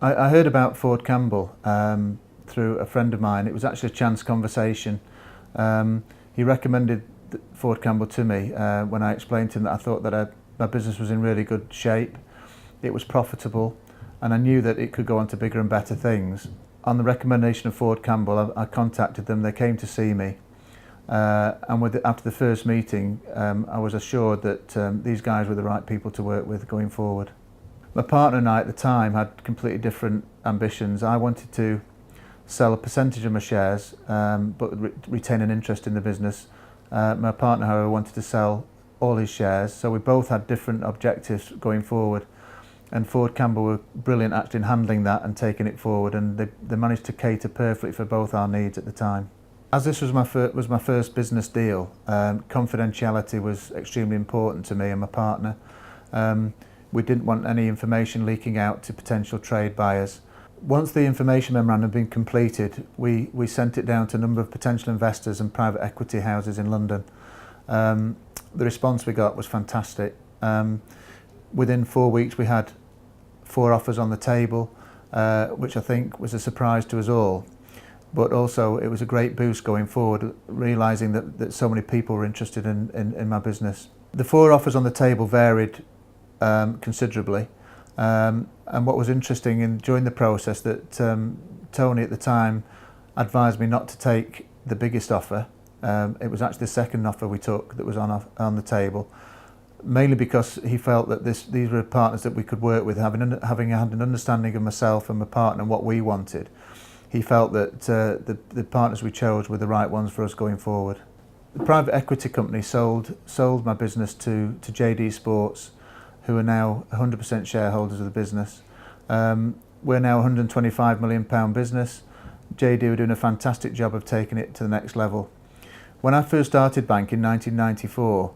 I heard about Ford Campbell through a friend of mine. It was actually a chance conversation. He recommended Ford Campbell to me when I explained to him that I thought that my business was in really good shape, it was profitable, and I knew that it could go on to bigger and better things. On the recommendation of Ford Campbell, I contacted them. They came to see me, and after the first meeting, I was assured that these guys were the right people to work with going forward. My partner and I at the time had completely different ambitions. I wanted to sell a percentage of my shares, but retain an interest in the business. My partner, however, wanted to sell all his shares, so we both had different objectives going forward. And Ford Campbell were brilliant actually in handling that and taking it forward, and they managed to cater perfectly for both our needs at the time. As this was my first business deal, confidentiality was extremely important to me and my partner. We didn't want any information leaking out to potential trade buyers. Once the information memorandum had been completed, we sent it down to a number of potential investors and private equity houses in London. The response we got was fantastic. Within 4 weeks we had 4 offers on the table, which I think was a surprise to us all. But also it was a great boost going forward, realising that so many people were interested in my business. The 4 offers on the table varied considerably, and what was interesting during the process that Tony at the time advised me not to take the biggest offer. It was actually the second offer we took that was on the table, mainly because he felt that these were partners that we could work with, having had an understanding of myself and my partner and what we wanted. He felt that the partners we chose were the right ones for us going forward. The private equity company sold my business to JD Sports, who are now 100% shareholders of the business. We're now a £125 million business. JD were doing a fantastic job of taking it to the next level. When I first started bank in 1994,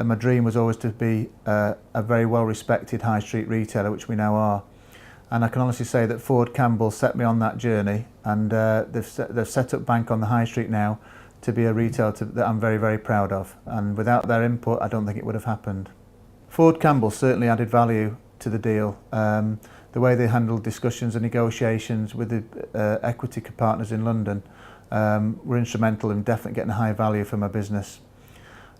my dream was always to be a very well respected high street retailer, which we now are. And I can honestly say that Ford Campbell set me on that journey, and they've set up bank on the high street now to be a retailer that I'm very, very proud of. And without their input, I don't think it would have happened. Ford Campbell certainly added value to the deal. The way they handled discussions and negotiations with the equity partners in London were instrumental in definitely getting a high value for my business.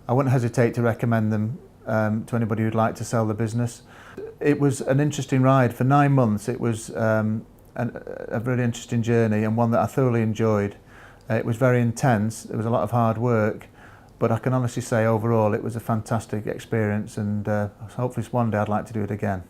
I wouldn't hesitate to recommend them to anybody who'd like to sell the business. It was an interesting ride. For 9 months it was a very interesting journey, and one that I thoroughly enjoyed. It was very intense, there was a lot of hard work, but I can honestly say overall it was a fantastic experience, and hopefully one day I'd like to do it again.